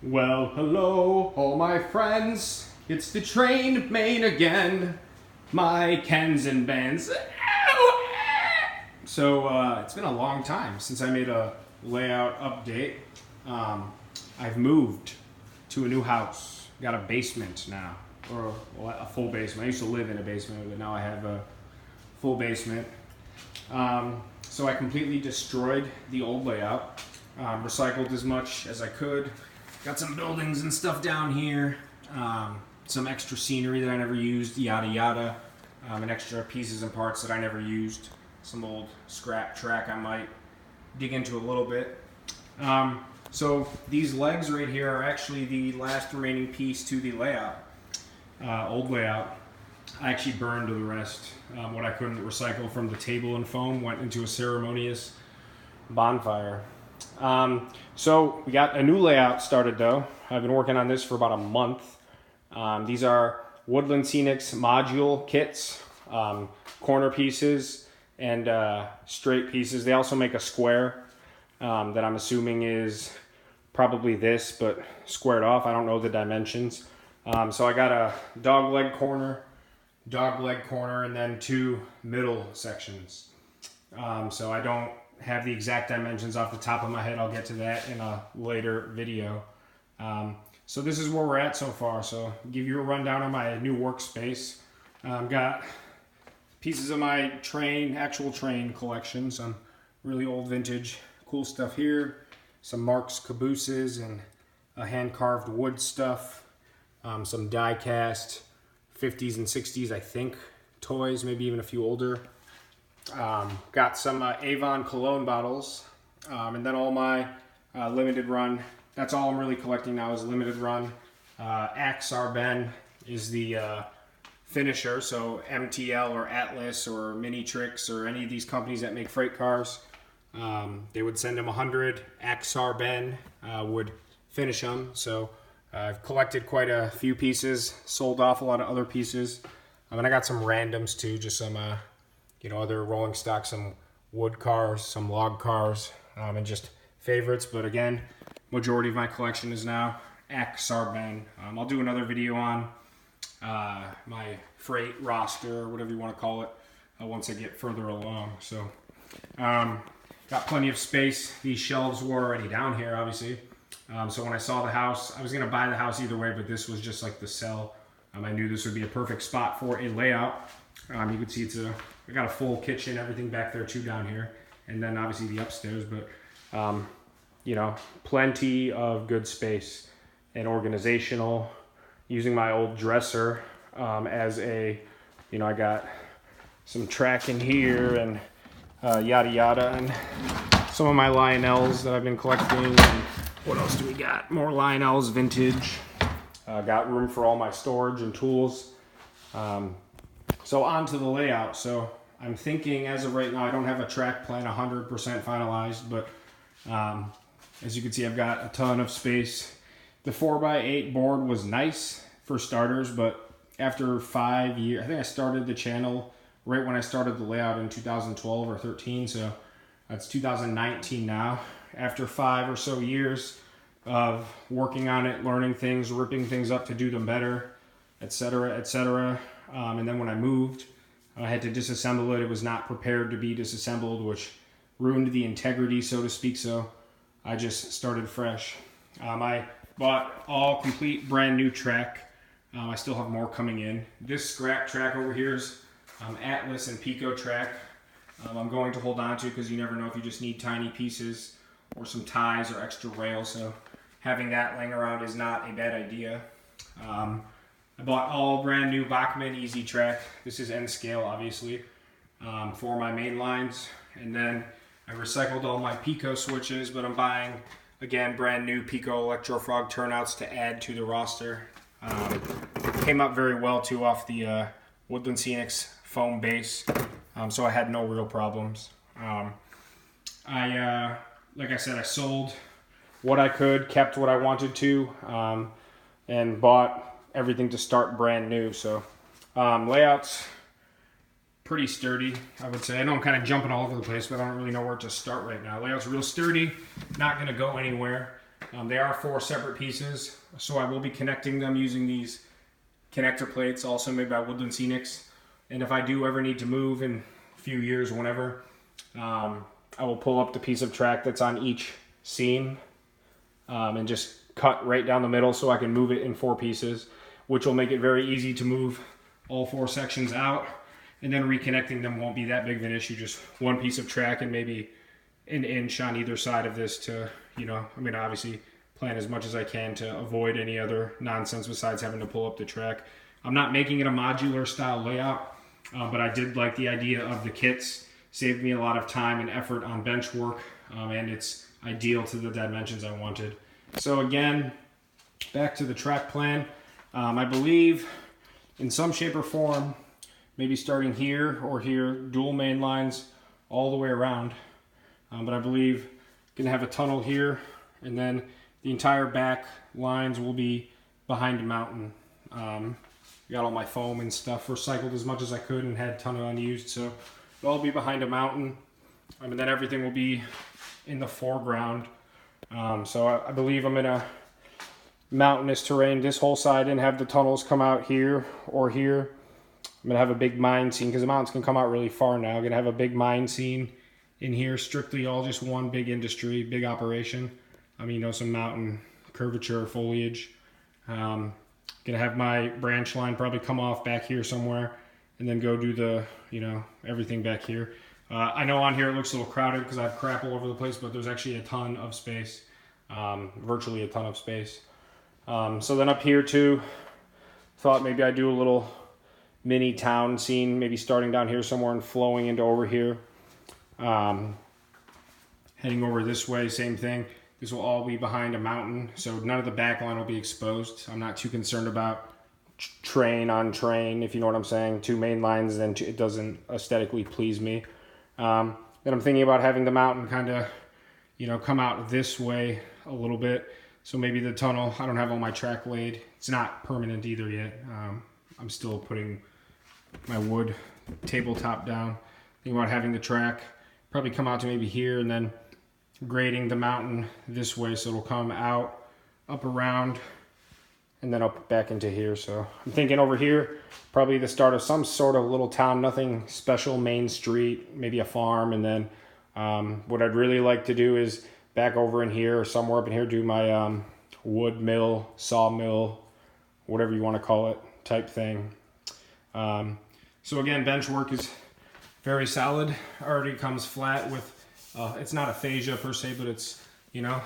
Well, hello, all my friends. It's the train main again. My Kens and Bens. So, it's been a long time since I made a layout update. I've moved to a new house. Got a basement now, or a full basement. I used to live in a basement, but now I have a full basement. So I completely destroyed the old layout. Recycled as much as I could. Got some buildings and stuff down here, some extra scenery that I never used, yada yada, and extra pieces and parts that I never used, some old scrap track I might dig into a little bit. So these legs right here are actually the last remaining piece to the layout, old layout. I actually burned the rest. What I couldn't recycle from the table and foam went into a ceremonious bonfire. So we got a new layout started though. I've been working on this for about a month. These are Woodland Scenics module kits, corner pieces and straight pieces. They also make a square that I'm assuming is probably this, but squared off. I don't know the dimensions. So I got a dog leg corner, and then two middle sections. So I don't have the exact dimensions off the top of my head. I'll get to that in a later video. So this is where we're at so far. So I'll give you a rundown on my new workspace. Got pieces of my actual train collection, some really old vintage cool stuff here, some Mark's cabooses and hand carved wood stuff, some die cast 50s and 60s I think toys, maybe even a few older. Got some Avon cologne bottles, and then all my limited run. That's all I'm really collecting now is limited run. Axe Ben is the finisher, so MTL or Atlas or Mini Tricks or any of these companies that make freight cars, they would send them 100. Axe Ben would finish them. So I've collected quite a few pieces, sold off a lot of other pieces, and I got some randoms too, just some other rolling stock, some wood cars, some log cars, and just favorites. But again, majority of my collection is now Axe Ben. I'll do another video on my freight roster, or whatever you want to call it, once I get further along. So, got plenty of space. These shelves were already down here, obviously. So when I saw the house, I was going to buy the house either way, but this was just like the sell. I knew this would be a perfect spot for a layout. You can see I got a full kitchen, everything back there too down here, and then obviously the upstairs, but plenty of good space and organizational. Using my old dresser as I got some track in here and yada yada, and some of my Lionels that I've been collecting. And what else do we got? More Lionels vintage. Got room for all my storage and tools. So on to the layout. So I'm thinking as of right now, I don't have a track plan 100% finalized, but as you can see, I've got a ton of space. The 4x8 board was nice for starters, but after 5 years, I think I started the channel right when I started the layout in 2012 or 13, so that's 2019 now. After 5 or so years of working on it, learning things, ripping things up to do them better, etc., etc. And then when I moved, I had to disassemble it. It was not prepared to be disassembled, which ruined the integrity, so to speak. So I just started fresh. I bought all complete brand new track. I still have more coming in. This scrap track over here is Atlas and Pico track. I'm going to hold on to because you never know if you just need tiny pieces or some ties or extra rails. So having that laying around is not a bad idea. I bought all brand new Bachmann Easy Track. This is N scale, obviously, for my main lines. And then I recycled all my Pico switches, but I'm buying, again, brand new Pico Electrofrog turnouts to add to the roster. Came up very well, too, off the Woodland Scenics foam base, so I had no real problems. Like I said, I sold what I could, kept what I wanted to, and bought everything to start brand new. So layouts pretty sturdy, I would say. I know I'm kind of jumping all over the place, but I don't really know where to start right now. Layout's real sturdy, not going to go anywhere. They are 4 separate pieces, so I will be connecting them using these connector plates, also made by Woodland Scenics. And if I do ever need to move in a few years, whenever, I will pull up the piece of track that's on each seam and just cut right down the middle so I can move it in 4 pieces, which will make it very easy to move all 4 sections out. And then reconnecting them won't be that big of an issue, just 1 piece of track and maybe an inch on either side of this to, you know, I'm going to obviously plan as much as I can to avoid any other nonsense besides having to pull up the track. I'm not making it a modular style layout, but I did like the idea of the kits. Saved me a lot of time and effort on Benchwork, and it's ideal to the dimensions I wanted. So again, back to the track plan. I believe in some shape or form, maybe starting here or here, dual main lines all the way around. But I believe gonna have a tunnel here, and then the entire back lines will be behind a mountain. Got all my foam and stuff recycled as much as I could and had a ton of unused, so it'll all be behind a mountain. And then everything will be in the foreground. So I believe I'm in a mountainous terrain. This whole side didn't have the tunnels come out here or here. I'm gonna have a big mine scene because the mountains can come out really far now. I'm gonna have a big mine scene in here, strictly all just one big industry, big operation. I mean, you know, some mountain curvature, foliage. Gonna have my branch line probably come off back here somewhere and then go do the, you know, everything back here. I know on here it looks a little crowded because I have crap all over the place, but there's actually a ton of space, virtually a ton of space. So then up here too, thought maybe I'd do a little mini town scene, maybe starting down here somewhere and flowing into over here. Heading over this way, same thing. This will all be behind a mountain, so none of the back line will be exposed. I'm not too concerned about train on train, if you know what I'm saying. 2 main lines, then it doesn't aesthetically please me. Then I'm thinking about having the mountain kind of, you know, come out this way a little bit. So maybe the tunnel, I don't have all my track laid. It's not permanent either yet. I'm still putting my wood tabletop down. Thinking about having the track probably come out to maybe here and then grading the mountain this way so it'll come out, up around, and then up back into here. So I'm thinking over here, probably the start of some sort of little town, nothing special, main street, maybe a farm. And then what I'd really like to do is back over in here or somewhere up in here, do my wood mill, sawmill, whatever you want to call it, type thing. So again, Benchwork is very solid. Already comes flat with, it's not a fascia per se, but it's, you know,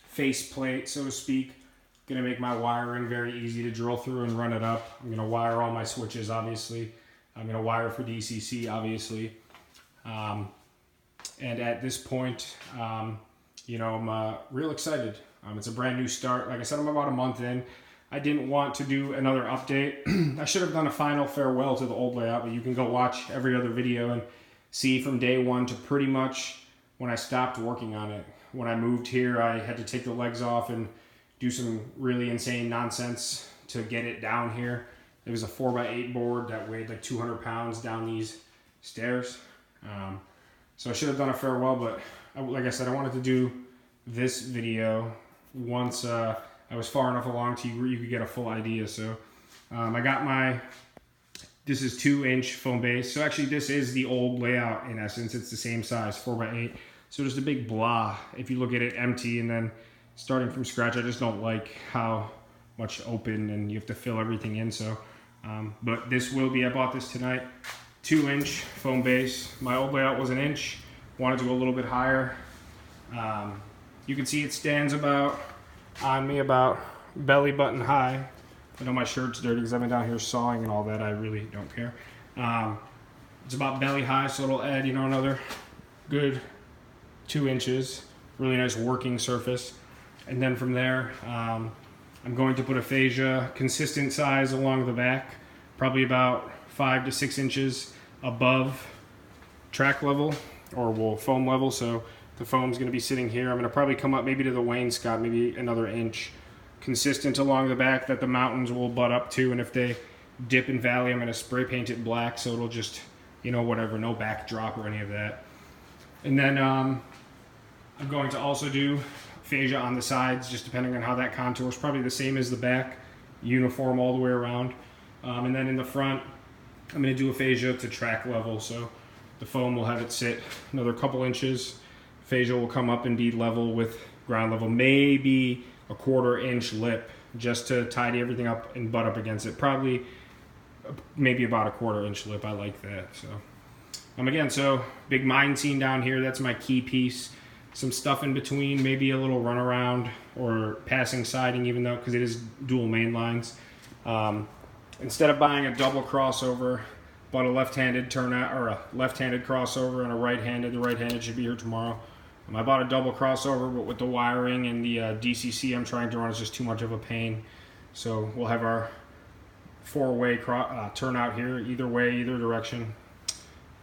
face plate, so to speak. Gonna make my wiring very easy to drill through and run it up. I'm gonna wire all my switches, obviously. I'm gonna wire for DCC, obviously. And at this point, you know, I'm real excited. It's a brand new start. Like I said, I'm about a month in. I didn't want to do another update. I should have done a final farewell to the old layout, but you can go watch every other video and see from day one to pretty much when I stopped working on it. When I moved here, I had to take the legs off and do some really insane nonsense to get it down here. It was a 4x8 board that weighed like 200 pounds down these stairs. So I should have done a farewell, but like I said, I wanted to do this video once I was far enough along to where you could get a full idea. So I got my, this is 2-inch foam base. So actually this is the old layout in essence. It's the same size, 4x8. So just a big blah. If you look at it empty and then starting from scratch, I just don't like how much open and you have to fill everything in. So, but this will be, I bought this tonight, 2-inch foam base. My old layout was 1 inch. Wanted to go a little bit higher. You can see it stands about on me about belly button high. I know my shirt's dirty because I've been down here sawing and all that. I really don't care. It's about belly high, so it'll add, you know, another good 2 inches. Really nice working surface. And then from there, I'm going to put a fascia, consistent size along the back, probably about 5 to 6 inches above track level or foam level. So the foam's going to be sitting here. I'm going to probably come up maybe to the wainscot, maybe another inch, consistent along the back that the mountains will butt up to. And if they dip and valley, I'm going to spray paint it black so it'll just, you know, whatever, no backdrop or any of that. And then I'm going to also do fascia on the sides, just depending on how that contours. Probably the same as the back, uniform all the way around. And then in the front, I'm going to do a fascia to track level, so the foam will have it sit another couple inches. Fascia will come up and be level with ground level, maybe a 1/4 inch lip, just to tidy everything up and butt up against it. Probably maybe about a 1/4 inch lip. I like that. So again, so big mine scene down here. That's my key piece. Some stuff in between, maybe a little runaround or passing siding, even though, because it is dual main lines. Instead of buying a double crossover, bought a left-handed turnout, or a left-handed crossover and a right-handed. The right-handed should be here tomorrow. I bought a double crossover, but with the wiring and the DCC I'm trying to run, it's just too much of a pain. So we'll have our 4-way turnout here, either way, either direction.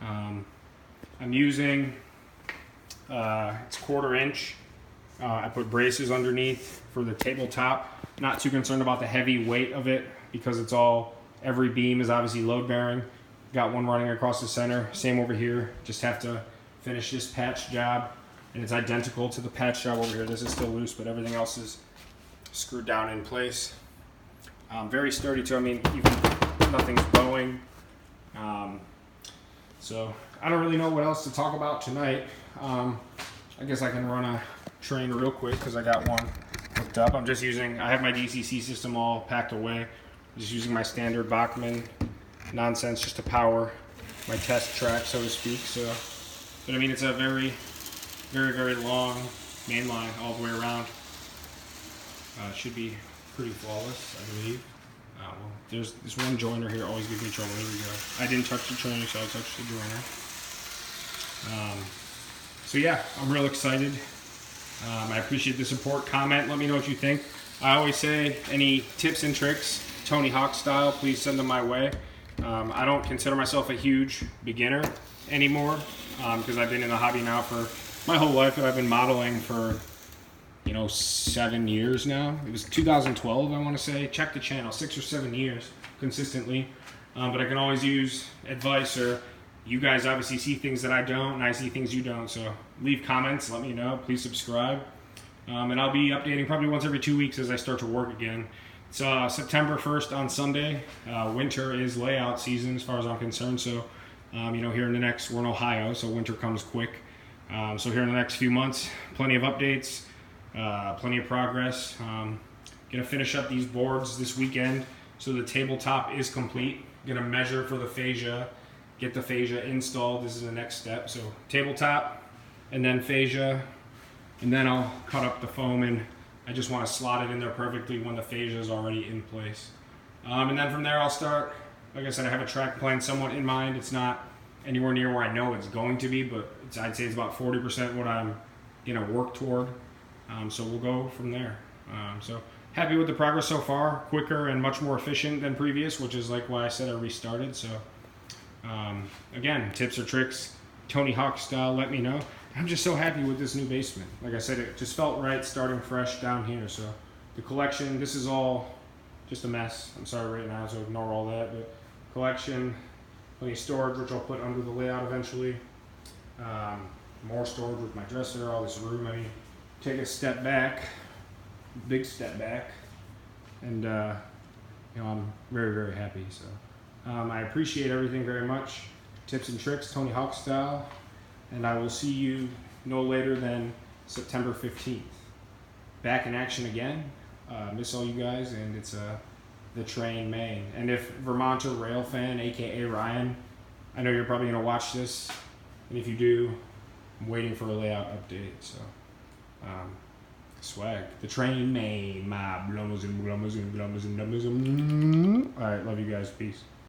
I'm using, it's 1/4 inch. I put braces underneath for the tabletop. Not too concerned about the heavy weight of it because it's all, every beam is obviously load bearing. Got one running across the center, same over here. Just have to finish this patch job, and it's identical to the patch job over here. This is still loose, but everything else is screwed down in place. Very sturdy too. I mean, even nothing's bowing. So I don't really know what else to talk about tonight. I guess I can run a train real quick because I got one hooked up. I have my DCC system all packed away. Just using my standard Bachmann nonsense just to power my test track, so to speak. So, but I mean, it's a very, very, very long main line all the way around. It should be pretty flawless, I believe. Well, there's this one joiner here always gives me trouble. Here we go. I didn't touch the trainer, so I touched the joiner. So yeah, I'm real excited. I appreciate the support. Comment, let me know what you think. I always say any tips and tricks, Tony Hawk style, please send them my way. I don't consider myself a huge beginner anymore because I've been in the hobby now for my whole life. I've been modeling for 7 years now. It was 2012, I want to say. Check the channel, 6 or 7 years consistently. But I can always use advice, or you guys obviously see things that I don't, and I see things you don't. So leave comments, let me know. Please subscribe. And I'll be updating probably once every 2 weeks as I start to work again. It's September 1st on Sunday. Winter is layout season as far as I'm concerned. So, here in the next, we're in Ohio, so winter comes quick. So here in the next few months, plenty of updates. Plenty of progress. Gonna finish up these boards this weekend so the tabletop is complete. Gonna measure for the fascia, get the fascia installed. This is the next step. So tabletop and then fascia, and then I'll cut up the foam, and I just want to slot it in there perfectly when the fascia is already in place. And then from there I'll start. Like I said, I have a track plan somewhat in mind. It's not anywhere near where I know it's going to be, but I'd say it's about 40% what I'm gonna work toward. So we'll go from there. So happy with the progress so far. Quicker and much more efficient than previous, which is like why I said I restarted. So again, tips or tricks, Tony Hawk style, let me know. I'm just so happy with this new basement. Like I said, it just felt right starting fresh down here. So the collection, this is all just a mess. I'm sorry right now, so ignore all that. But collection, plenty of storage, which I'll put under the layout eventually. More storage with my dresser, all this room. I mean, take a step back, big step back, and I'm very, very happy. So I appreciate everything very much. Tips and tricks, Tony Hawk style, and I will see you no later than September 15th. Back in action again. Miss all you guys, and it's the train Maine. And if Vermonter Rail fan, aka Ryan, I know you're probably gonna watch this, and if you do, I'm waiting for a layout update. So. Swag. The train Maine. My blummers and blummers and blummers and blummers. All right, love you guys. Peace.